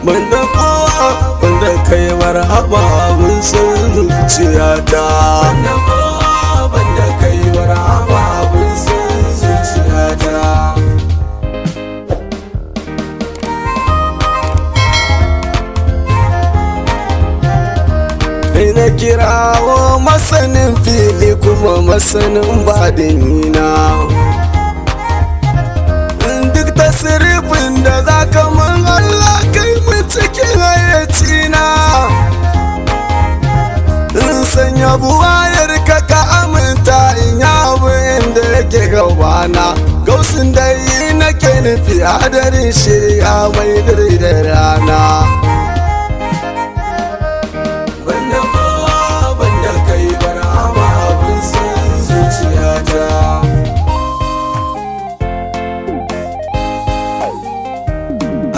banda kowa banda kai marhaba abin son zuciyata. Banda kowa banda kai marhaba abin son zuciyata. Kai na kirawo masanin fili kuma masanin badinina, duk tasirifin da za ka man Allah kai mu cikin hayyacina. In sanya buwayar ka aminta in yabu inda yake gabana, gausin da yi nake nufi hadarin shirya mai dare da rana. Banda kowa banda kai barhama abin son zuciyata.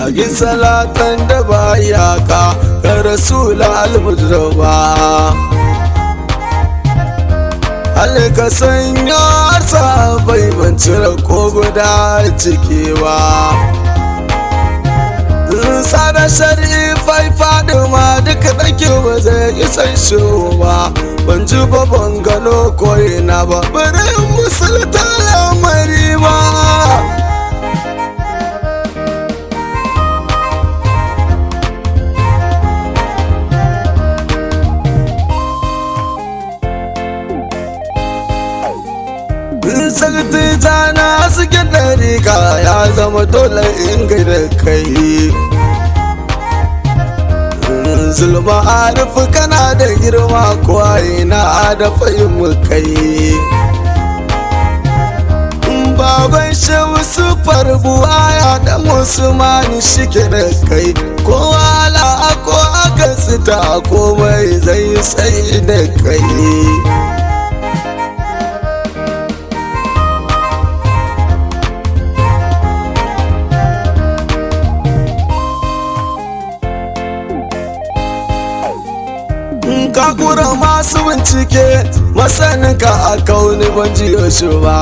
Agin salatan da ba iyaka ga Rasul al-Mujtaba, halka sanya har sahabbai ban cire ko guda ciki ba. Sada sharifai Fadima duka ɗake ba zai isan shi ba, ban ji ba ban gano ko'ina ba, bari musulta lamari ba. Sakti jana suke ɗarika ya zama dole in gaida kai. Zulma arifu kana da girma kuwa ina da fahimmu kai. Baban shehu sufar buwaya da musulmani shike da kai, kowa la'a ko aka sita komai zai sai da kai. Kakura masu bincike masaninka a kauni ban jiyo shi ba,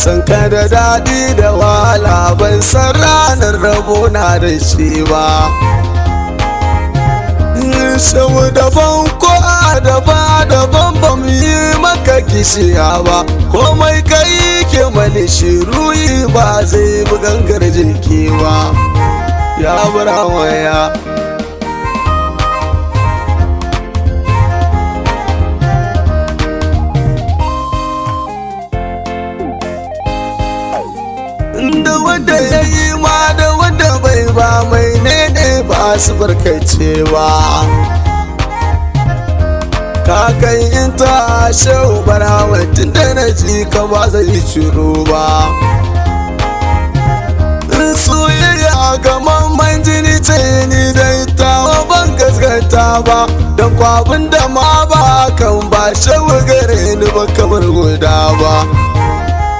san ka da daɗi da wahala ban san ranar rabo na da shi ba. Shawu daban ko daban ba mu yi maka kishiya ba, komai kai ke mani shiruyi ba zai bi gangar jiki ba. Ya burawaya da wanda ya yi ma da wanda bai ba mai ne ba su barkace ba. Ka kai in ta shehu barawa tun da na ji ka ba zai shiru ba. Soyayya ga mamman jini ce ni da ita ban gaskata ba, don kwabin da ma ba kan ba shehu gare ni ba kamar guda ba.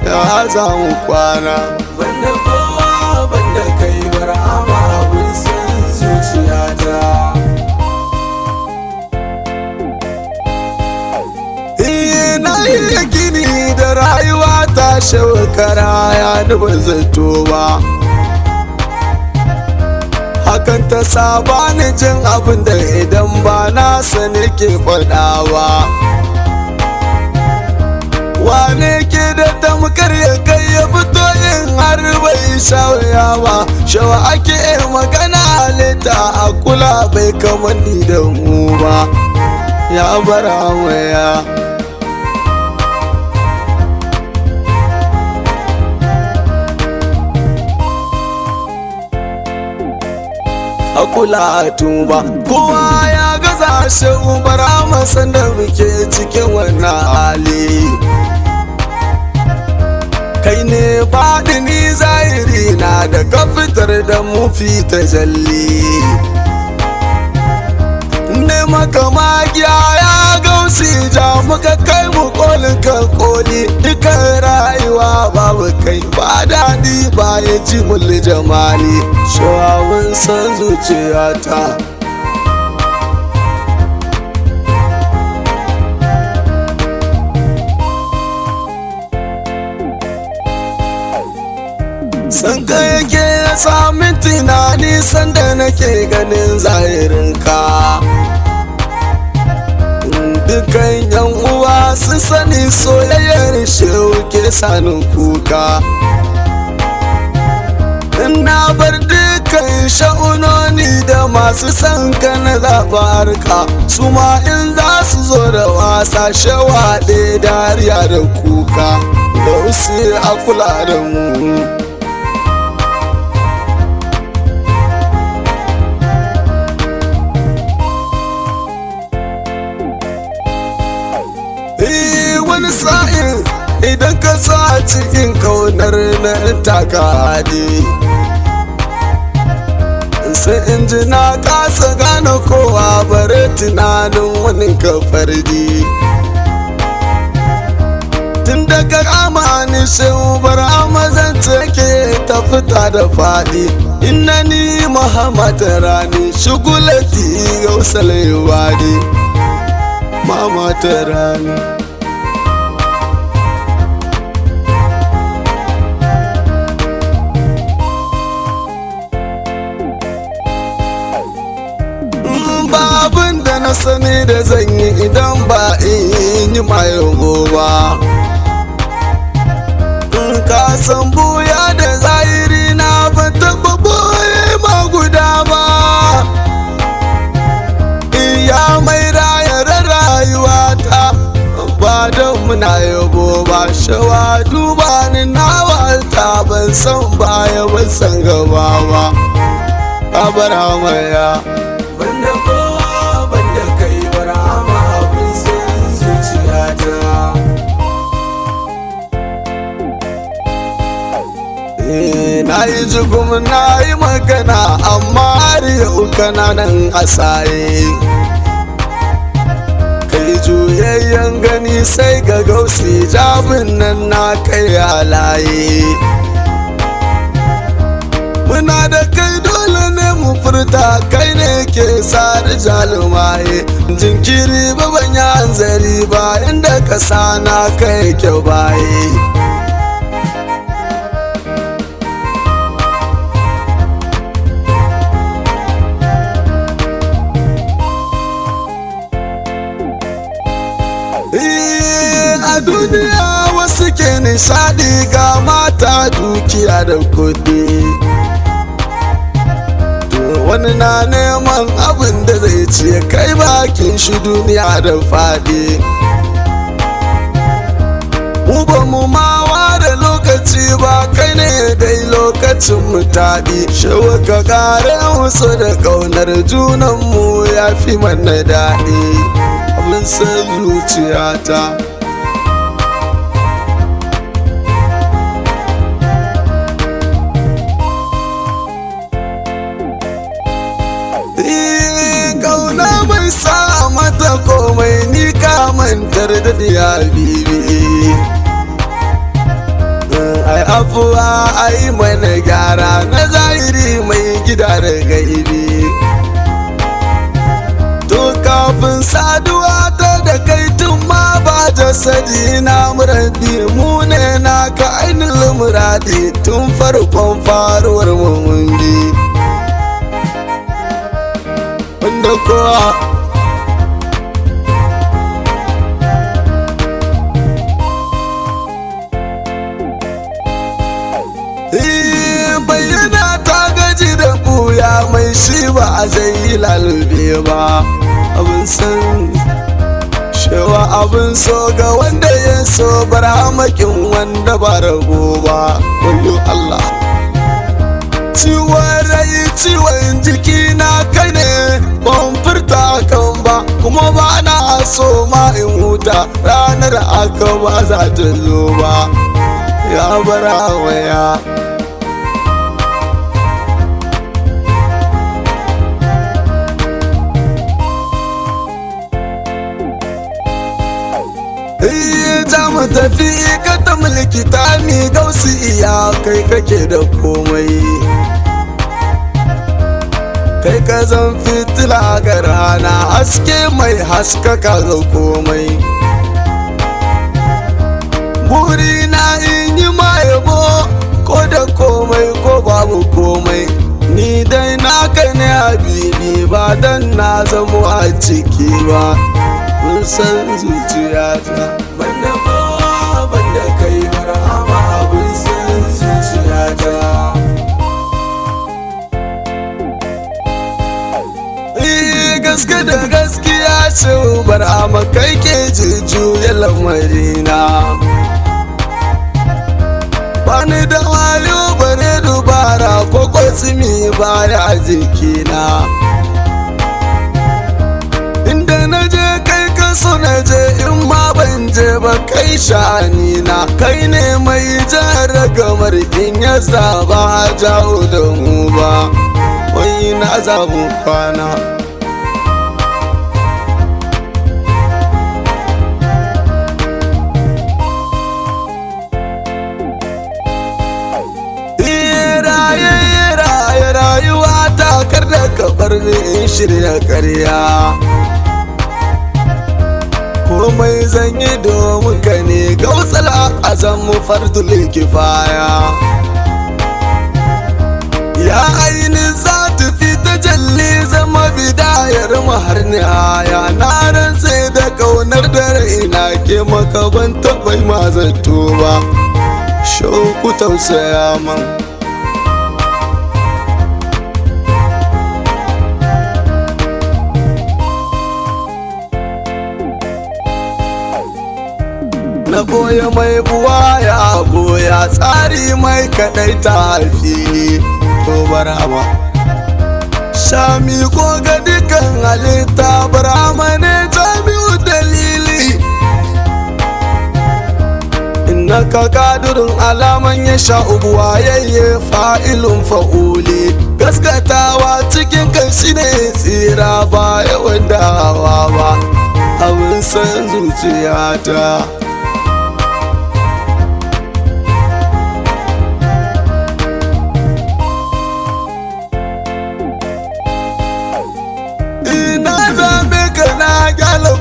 Ya zamu kwana banda kowa banda kai barhama abin son zuciyata. Na yi gini da rayuwa ta shekara ya ban zato ba, hakan ta saba ni jin abin da idan ba na sani ke faɗawa. Wane ke da tamkar ya kai ya fito in har bai shawaya ba, shawa ake magana halitta a kula bai kamanni da mu ba. Ya bara waya a kula a tuba, kowa ya gaza shi bara masan da muke cikin wannan hali. Kai ne baɗini zahiri na da ka fitar da mu fita jalli, ne maka magiya ya gausi ja muka kai mu kolin ka koli. Dukan rayuwa babu kai ba daɗi ba ya ji mulli jamali, shawawun san zuciyata. san ka yake ya sami tunani sanda nake ganin zahirinka. Dukan yan uwa sun sani soyayyar shehu ke sanin kuka. Na bar dukan sha'unoni da masu san ka na zaɓarka, su ma in za su zo da wasa shawaɗe dariya da kuka, da wasu a kula da mu. Wani sa'in idan ka sa cikin kaunar na taka hadi, sai in ji na kasa gane kowa bare tunanin wani kafardi. Tun daga amani shehu bar amazan take ta fita da faɗi, inna ni Muhammad rani shugulati gausalai wadi mama ta rani. Abin da na sani da zan yi idan ba in yi mayan goba, ka san buya da zahiri na ba taɓa boye ma guda ba. Iya mai rayar rayuwa ta ba don muna yabo ba, shawa duba ni na walta ban san baya ban san gaba ba. Abara maya banda kowa banda kai barama abin sai zuciyata. Na yi jigum na yi magana amma har yau kana nan a saye. Kai juyayyen gani sai ga gausi jabin nan na kai halaye. Muna da kai dole ne mu furta, kai ne ke sa da jalumaye. Jinkiri ba ban yi hanzari ba inda ka sana kai kyau baye. A duniya wasu ke nishadi ga mata dukiya da kudi, wani na neman abin da zai ce kai bakin shi duniya da faɗi. Mu ba mu mawa da lokaci ba, kai ne dai lokacin mu taɗi. Shawa ka kare musu da ƙaunar junanmu ya fi mana daɗi abin sai zuciyata. Kauna bai sa mata komai ni ka mantar da diya bibi. Ai afuwa ai mana gyara na zahiri mai gida da gaibi. To kafin saduwa ta da kai tun ma ba jasadi na muradi, mu ne naka ainihin muradi tun farkon faruwar mu mun bi. Wanda kowa bayyana ta gaji da buya mai shi ba a zai yi lalube ba. Abin san shewa abin so ga wanda ya so barhamakin wanda ba rabo ba. Wayo Allah, ciwon rai ciwon jiki na kai ne ban furta kan ba, kuma ba na so ma in huta ranar aka ba za ta zo ba. Ya bara waya za mu tafi ka ta mulki ta mi gausi iya kai kake da komai. Kai ka zan fitila ga rana haske mai haskaka ga komai. Burina in yi ma yabo ko da komai na zamo a ciki ba mun san zuciyata banda kowa banda kai barhama abin san zuciyata gaske da gaskiya ce barhama kai ke juya lamarina bani da wayo bare dubara ko kwatsimi baya jikina inda na je kai kaso na je in ma ban je ba kai sha'anina kai ne mai jara gamar in ya zaba jawo da mu ba wai na zabu kwana rayuwa ta kar da kabar in shirya karya komai zan yi domin ka ne gautsal azam fardul kifaya ya ainin za ta fi tajalli zama bidayar mahar nihaya na rantse da kaunar da raina ke maka ban taɓa ma zato ba shauku tausaya man na goya mai buwa ya goya tsari mai kadai ta fili to barama shami ko ga dukan halitta barama ne jami'u dalili innaka kadirin alaman ya sha ubuwa yayye fa'ilun fa'uli gaskatawa cikin kan shi ne tsira ba yawan dawa ba abin san zuciyata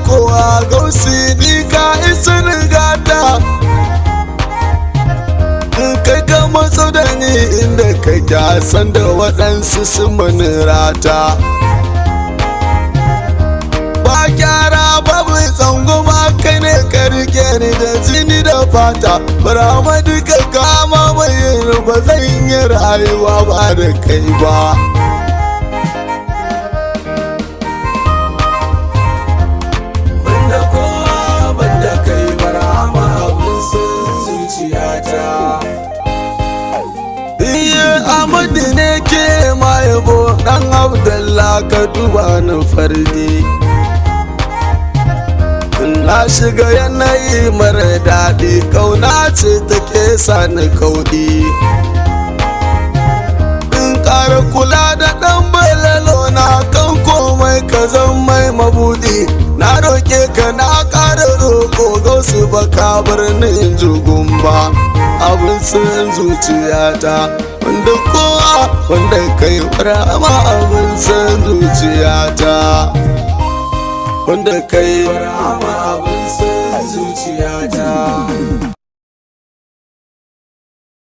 kowa gausi ni ka isin gata kai ka matso da ni inda ka san da waɗansu sun manirata ba gyara babu tsangoma kai ne ka rike ni da jini da fata barama duka kama bayin ba zan yi rayuwa ba da kai ba Amadu ne ke mayabo dan Abdullah ka duba ni fardi na shiga yanayi mara daɗi kauna ce take sani kauɗi in ƙara kula da ɗan balalo na kan komai ka zan mai mabuɗi na roƙe ka na ƙara roƙo gausu baka birnin jugun ba abin sun zuciyata wanda kowa wanda kai rama abin san zuciyata wanda kai rama abin san zuciyata